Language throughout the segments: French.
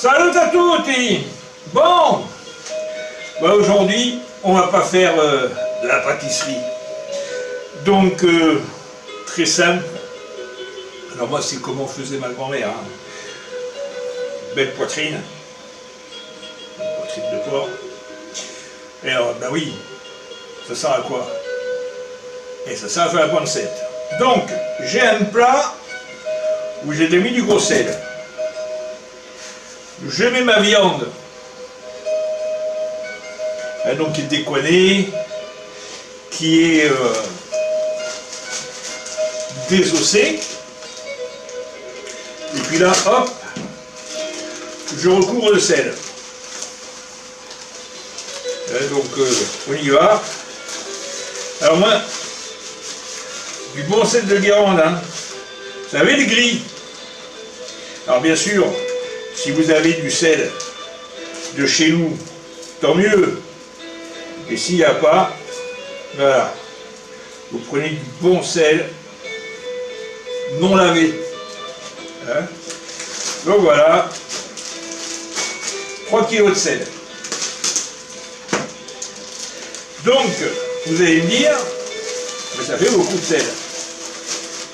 Salut à tutti. Bon, aujourd'hui, on va pas faire de la pâtisserie. Donc, très simple. Alors moi, c'est comment faisait ma grand-mère. Hein. Belle poitrine. Poitrine de porc. Et alors, ben oui, ça sert à quoi? Et ça sert à faire la pancette. Donc, j'ai un plat où j'ai mis du gros sel. Je mets ma viande, donc qui est décoinée, qui est désossée. Et puis là, hop, je recouvre le sel. Donc, on y va. Alors moi, du bon sel de Guérande, hein. Vous savez, les gris. Alors bien sûr, si vous avez du sel de chez nous, tant mieux. Et s'il n'y a pas, voilà. Vous prenez du bon sel, non lavé. Hein? Donc voilà, 3 kg de sel. Donc, vous allez me dire, mais ça fait beaucoup de sel.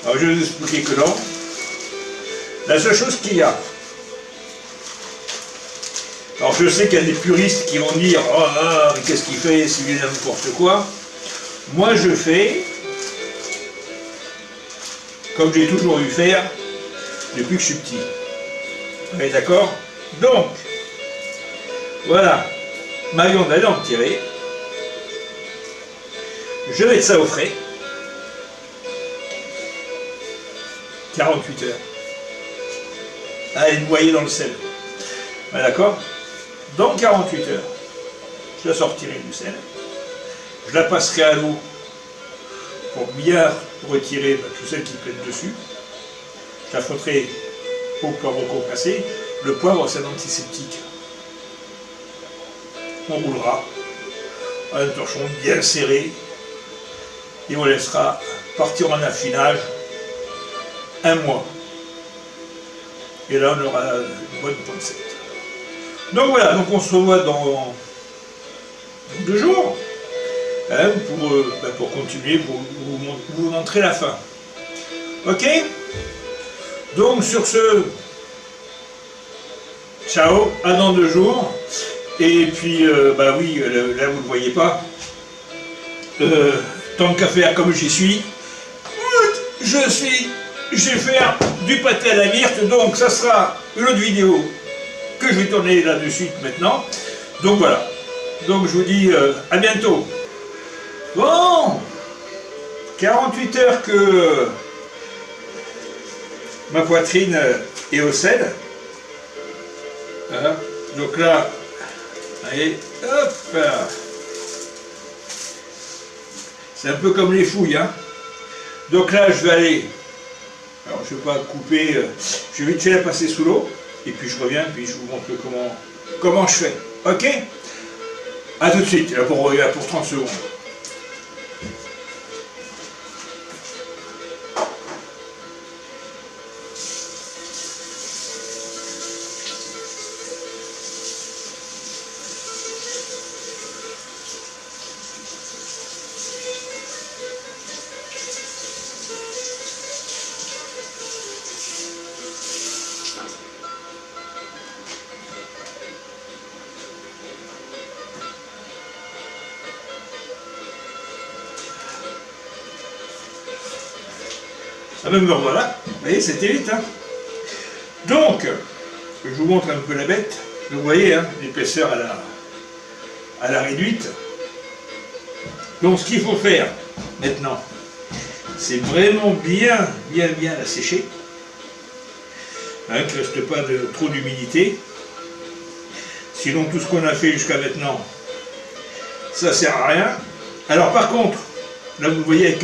Alors je vais vous expliquer que non. La seule chose qu'il y a, alors je sais qu'il y a des puristes qui vont dire « Oh là, mais qu'est-ce qu'il fait, c'est n'importe quoi ». Moi je fais comme j'ai toujours dû faire depuis que je suis petit. Vous êtes d'accord? Donc, voilà, ma viande elle est entirée. Je vais mettre ça au frais. 48 heures. À être noyée dans le sel. D'accord? Dans 48 heures, je la sortirai du sel. Je la passerai à l'eau pour bien retirer tout sel qui pète dessus. Je la frotterai au poivre concassé. Le poivre, c'est un antiseptique. On roulera un torchon bien serré et on laissera partir en affinage 1 mois. Et là, on aura une bonne pancette. Donc voilà, donc on se revoit dans 2 jours hein, pour continuer, pour vous montrer la fin. Ok? Donc sur ce, ciao, à dans 2 jours. Et puis, bah oui, là vous ne le voyez pas. Tant qu'à faire comme j'y suis, je vais faire du pâté à la myrte, donc ça sera une autre vidéo que je vais tourner là de suite maintenant. Donc voilà. Donc je vous dis à bientôt. Bon, 48 heures que ma poitrine est au sel. Voilà. Donc là, allez, hop. C'est un peu comme les fouilles, hein. Donc là, je vais aller. Alors je ne vais pas couper, je vais vite fait la passer sous l'eau, et puis je reviens, puis je vous montre comment je fais. Ok? A tout de suite, là pour 30 secondes. Ah ben me revoilà, vous voyez, c'était vite. Hein. Donc, je vous montre un peu la bête. Vous voyez, hein, l'épaisseur à la réduite. Donc ce qu'il faut faire maintenant, c'est vraiment bien la sécher. Hein, qu'il ne reste pas trop d'humidité. Sinon tout ce qu'on a fait jusqu'à maintenant, ça sert à rien. Alors par contre, là vous voyez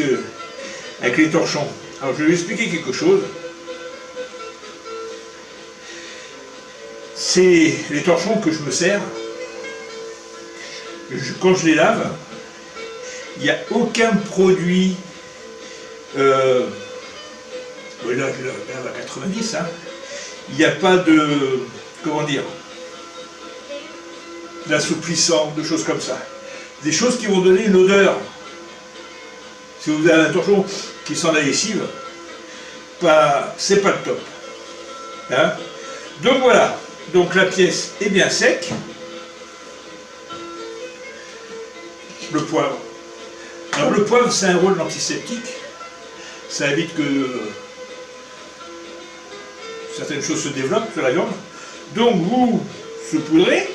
avec les torchons. Alors je vais vous expliquer quelque chose. C'est les torchons que je me sers. Quand je les lave, il n'y a aucun produit là à 90, hein, il n'y a pas de, comment dire, d'assouplissant, de choses comme ça. Des choses qui vont donner une odeur. Si vous avez un torchon qui sent la lessive, c'est pas le top. Hein? Donc voilà, donc la pièce est bien sec. Le poivre. Alors le poivre, c'est un rôle d'antiseptique. Ça évite que certaines choses se développent sur la viande. Donc vous saupoudrez.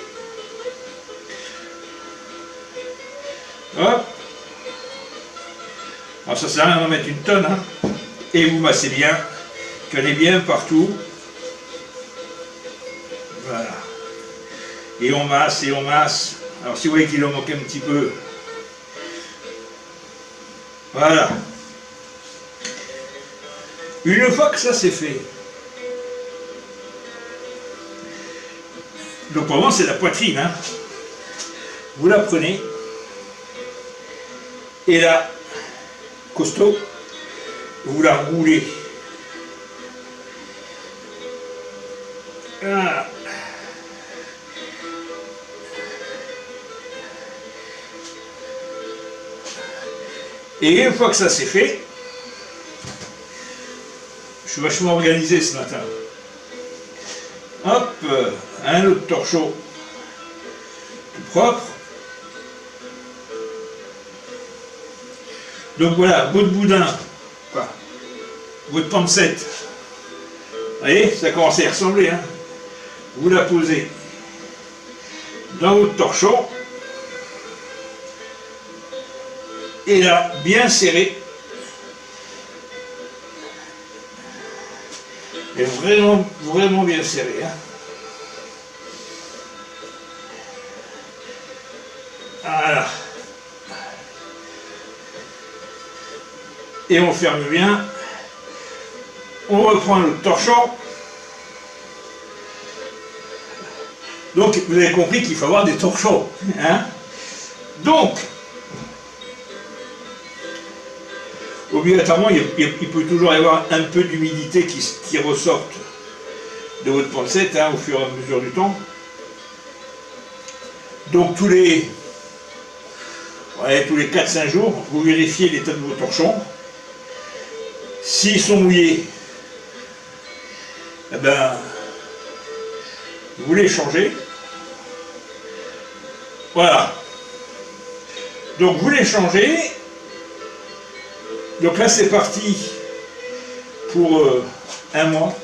Hop. Alors ça sert à rien d'en mettre une tonne, hein. Et vous massez bien, qu'elle est bien partout. Voilà. Et on masse, et on masse. Alors si vous voyez qu'il en manque un petit peu, voilà. Une fois que ça c'est fait, donc pour moi c'est la poitrine, hein. Vous la prenez, et là, costaud, vous la roulez. Voilà. Et une fois que ça c'est fait, je suis vachement organisé ce matin. Hop, un autre torchon tout propre. Donc voilà, votre boudin, quoi, votre pancette. Vous voyez, ça commence à y ressembler, hein. Vous la posez dans votre torchon. Et là, bien serré. Et vraiment, vraiment bien serré, hein. Voilà. Et on ferme bien. On reprend notre torchon. Donc, vous avez compris qu'il faut avoir des torchons, hein. Donc, obligatoirement, il peut toujours y avoir un peu d'humidité qui ressorte de votre pancette, hein, au fur et à mesure du temps. Donc tous les 4-5 jours, vous vérifiez l'état de vos torchons. S'ils sont mouillés, eh ben, vous les changez. Voilà. Donc vous les changez. Donc là c'est parti pour un mois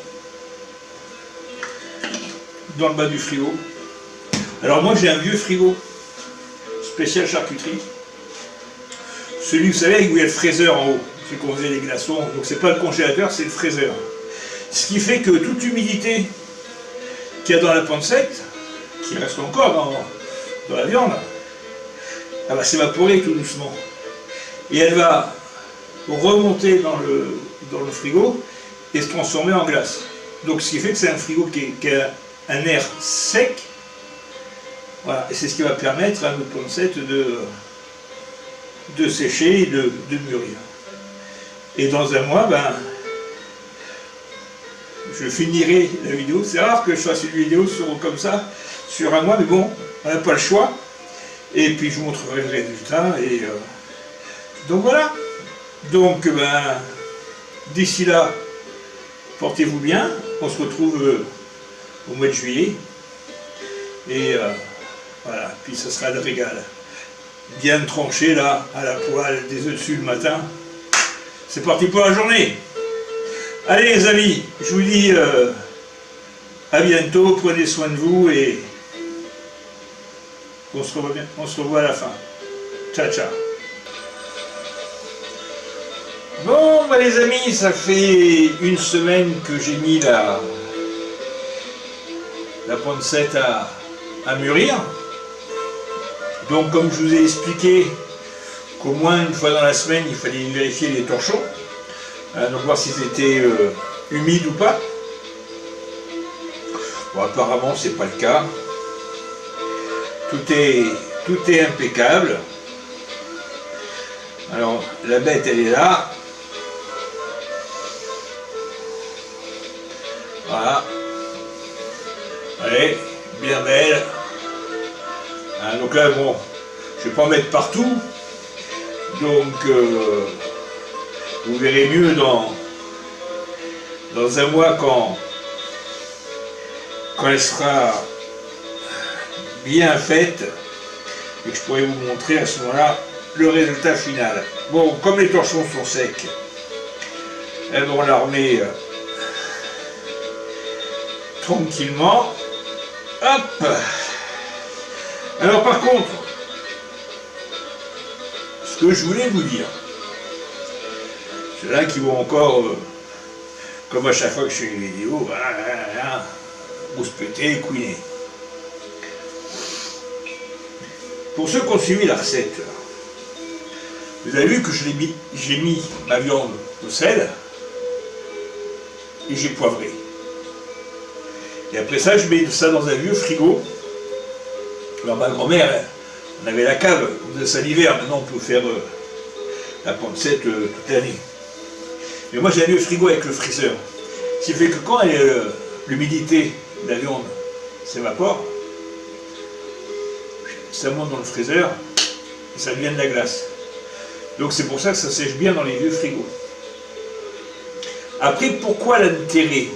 dans le bas du frigo. Alors moi j'ai un vieux frigo spécial charcuterie. Celui, vous savez, où il y a le fraiseur en haut, celui qu'on faisait les glaçons. Donc c'est pas le congélateur, c'est le fraiseur. Ce qui fait que toute humidité qu'il y a dans la pancette, qui reste encore dans la viande, elle va s'évaporer tout doucement. Et elle va remonter dans le frigo et se transformer en glace. Donc ce qui fait que c'est un frigo qui a un air sec. Voilà, et c'est ce qui va permettre à notre pancette de sécher et de mûrir. Et dans un mois, ben, je finirai la vidéo. C'est rare que je fasse une vidéo comme ça sur un mois, mais bon, on n'a pas le choix. Et puis je vous montrerai le résultat. Et donc voilà. Donc ben, d'ici là, portez-vous bien. On se retrouve au mois de juillet. Et voilà, puis ça sera le régal. Bien tranché là, à la poêle, des œufs dessus le matin. C'est parti pour la journée. Allez les amis, je vous dis à bientôt, prenez soin de vous et on se revoit à la fin. Ciao, ciao. Bon, bah les amis, ça fait une semaine que j'ai mis la pancette à mûrir. Donc comme je vous ai expliqué qu'au moins une fois dans la semaine, il fallait vérifier les torchons. Donc voir s'ils étaient humides ou pas. Bon, apparemment c'est pas le cas. Tout est impeccable. Alors la bête elle est là. Voilà. Allez, bien belle. Donc là, bon, je ne vais pas en mettre partout. Donc, vous verrez mieux dans un mois quand elle sera bien faite et que je pourrai vous montrer à ce moment-là le résultat final. Bon, comme les torchons sont secs, elles vont la remettre tranquillement. Hop. Alors par contre, ce que je voulais vous dire, ceux-là qui vont encore, comme à chaque fois que je fais une vidéo, rouspéter, couiner. Pour ceux qui ont suivi la recette, vous avez vu que j'ai mis ma viande au sel et j'ai poivré. Et après ça, je mets ça dans un vieux frigo. Alors ma grand-mère, on avait la cave, on faisait ça l'hiver, maintenant on peut faire la pancette toute l'année. Mais moi j'ai un vieux frigo avec le freezer. Ce qui fait que quand l'humidité de la viande s'évapore, ça monte dans le freezer et ça devient de la glace. Donc c'est pour ça que ça sèche bien dans les vieux frigos. Après, pourquoi l'intérêt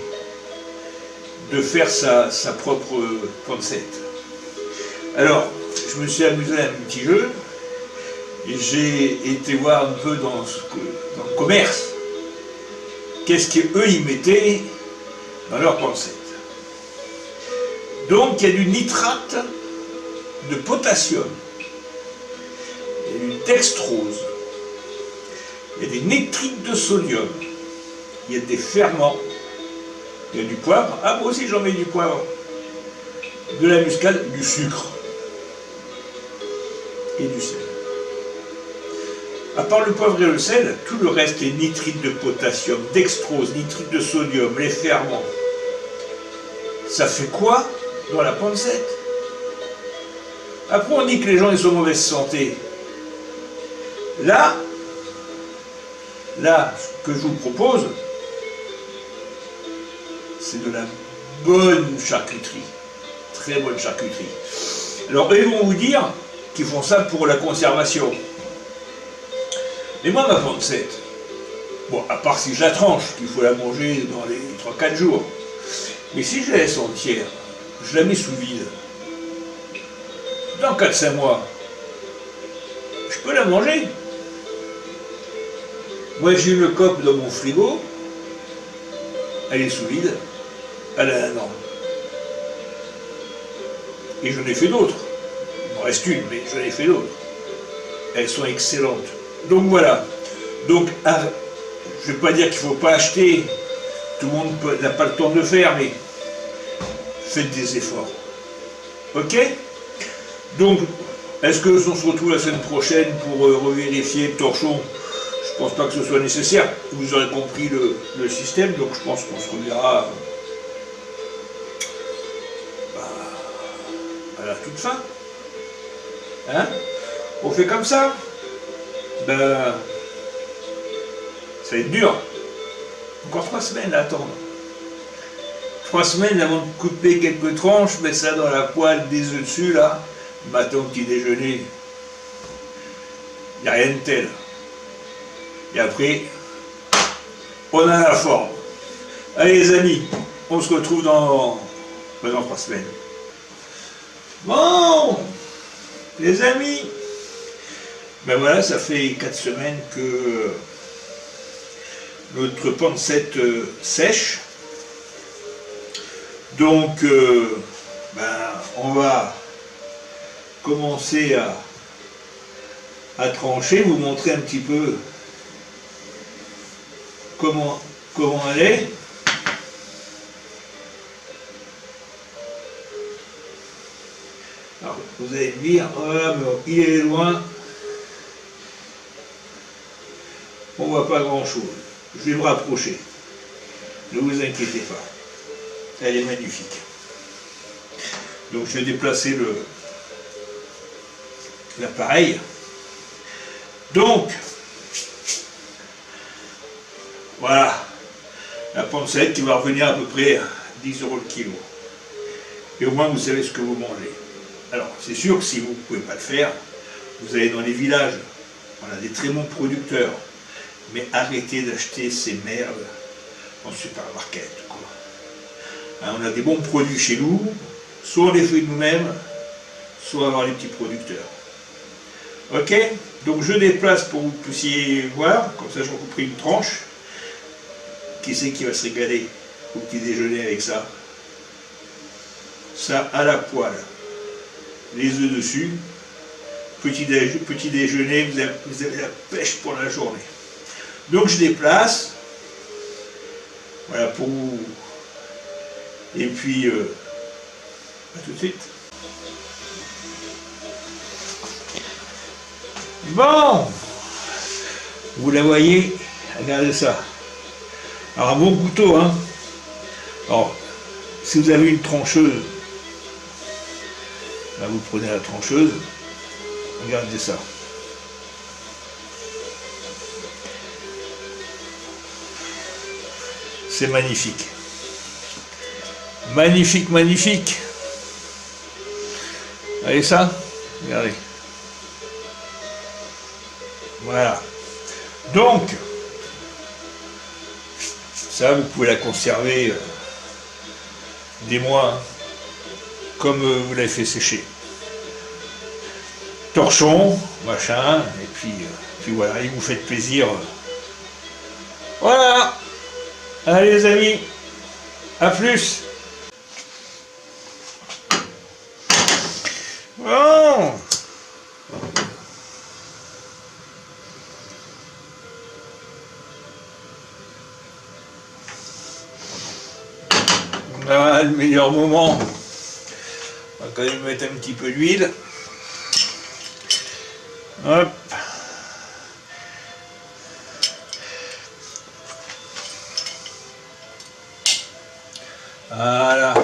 de faire sa propre pancette? Alors, je me suis amusé à un petit jeu et j'ai été voir un peu dans le commerce qu'est-ce qu'eux ils mettaient dans leur pancette. Donc il y a du nitrate de potassium, il y a du dextrose, il y a des nitrites de sodium, il y a des ferments, il y a du poivre, ah moi aussi j'en mets du poivre, de la muscade, du sucre et du sel. À part le poivre et le sel, tout le reste est nitrite de potassium, dextrose, nitrite de sodium, les ferments. Ça fait quoi dans la pancette? Après on dit que les gens ils sont en mauvaise santé. Là, ce que je vous propose, c'est de la bonne charcuterie. Très bonne charcuterie. Alors ils vont vous dire qu'ils font ça pour la conservation. Mais moi ma pancette, bon à part si je la tranche, qu'il faut la manger dans les 3-4 jours, mais si je la laisse entière, je la mets sous vide, dans 4-5 mois, je peux la manger. Moi j'ai une cope dans mon frigo, elle est sous vide, elle a 1 an. Et j'en ai fait d'autres. Il m'en reste une, mais j'en ai fait d'autres. Elles sont excellentes. Donc voilà. Donc, je ne vais pas dire qu'il ne faut pas acheter. Tout le monde n'a pas le temps de le faire, mais faites des efforts. Ok? Donc, est-ce qu'on se retrouve la semaine prochaine pour revérifier le torchon? Je ne pense pas que ce soit nécessaire. Vous aurez compris le système, donc je pense qu'on se reverra à la toute fin. Hein? On fait comme ça? Ben, ça va être dur. Encore 3 semaines à attendre. 3 semaines avant de couper quelques tranches, mettre ça dans la poêle, des œufs dessus, là. Matin au petit déjeuner. Il n'y a rien de tel. Et après, on a la forme. Allez les amis, on se retrouve dans 3 semaines. Bon, les amis, ben voilà, ça fait 4 semaines que notre pancette sèche. Donc, on va commencer à trancher, vous montrer un petit peu comment elle est. Alors, vous allez me dire, oh là, mais il est loin, on ne voit pas grand chose. Je vais me rapprocher, ne vous inquiétez pas, elle est magnifique. Donc je vais déplacer l'appareil. Donc, voilà, la pancette qui va revenir à peu près à 10 € le kilo. Et au moins vous savez ce que vous mangez. Alors, c'est sûr que si vous ne pouvez pas le faire, vous allez dans les villages, on a des très bons producteurs, mais arrêtez d'acheter ces merdes en supermarket, quoi. Hein, on a des bons produits chez nous, soit on les fait nous-mêmes, soit avoir les petits producteurs. Ok? Donc je déplace pour que vous puissiez voir, comme ça j'en ai pris une tranche. Qui c'est qui va se régaler au petit déjeuner avec ça? Ça à la poêle, les œufs dessus, petit déjeuner, vous avez la pêche pour la journée. Donc je déplace, voilà pour vous, et puis à tout de suite. Bon, vous la voyez, regardez ça. Alors un bon couteau, hein. Alors, si vous avez une trancheuse, là vous prenez la trancheuse, regardez ça. C'est magnifique. Magnifique, magnifique. Vous voyez ça? Regardez. Voilà. Donc, ça, vous pouvez la conserver des mois, hein, comme vous l'avez fait sécher. Torchon, machin, et puis voilà, et vous faites plaisir. Voilà. Allez les amis, à plus. Bon. Voilà le meilleur moment. On va quand même mettre un petit peu d'huile. Hop. Voilà.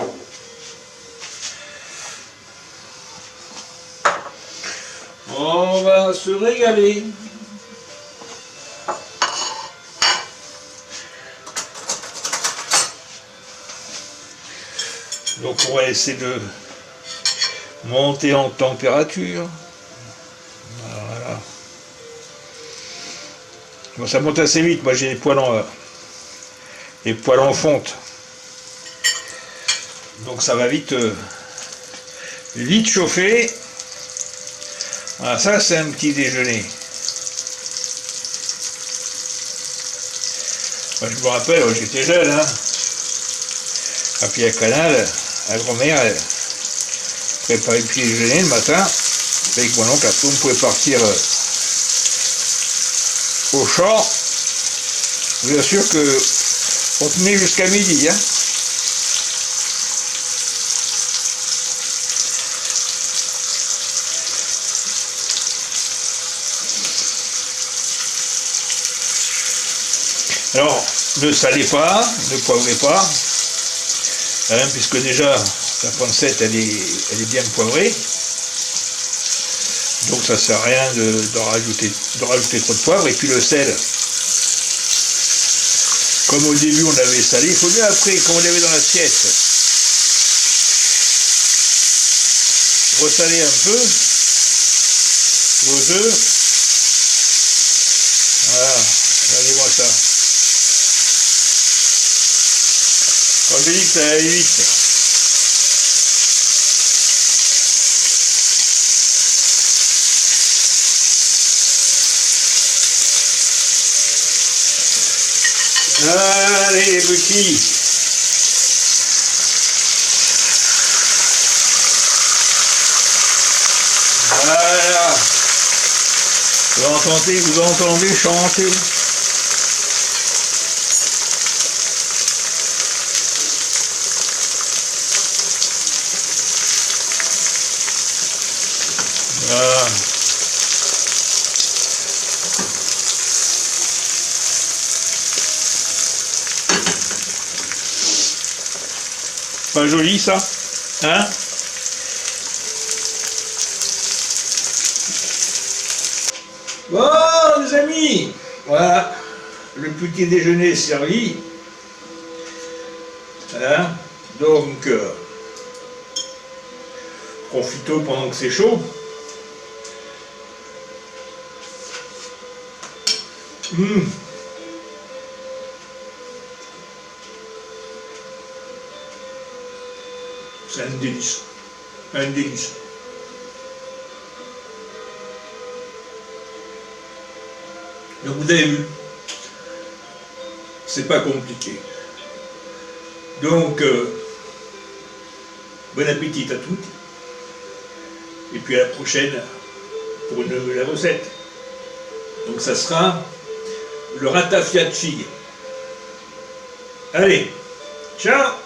On va se régaler. Donc on va essayer de monter en température. Voilà. Bon, ça monte assez vite, moi j'ai les poils en fonte. Donc ça va vite chauffer. Voilà, ça c'est un petit déjeuner. Moi je me rappelle, j'étais jeune, hein. À Pied-à-Canal, la grand-mère, elle préparait le petit déjeuner le matin. Avec mon oncle, on pouvait partir au champ. Je vous assure que on tenait jusqu'à midi, hein. Alors, ne salez pas, ne poivrez pas, hein, puisque déjà la pancette elle est bien poivrée. Donc ça sert à rien de rajouter trop de poivre. Et puis le sel, comme au début on avait salé, il faut mieux après, quand on l'avait dans l'assiette, ressaler un peu vos œufs. Voilà, regardez-moi ça. Quand je dis que ça va vite, allez les petits. Voilà. Vous entendez chanter. Voilà. Pas joli ça, hein? Bon les amis, voilà, le petit déjeuner est servi. Hein? Donc, Profito pendant que c'est chaud. C'est un délice. Un délice. Donc vous avez vu, c'est pas compliqué. Donc, bon appétit à toutes. Et puis à la prochaine pour une nouvelle recette. Donc ça sera le ratafiaci. Allez, ciao!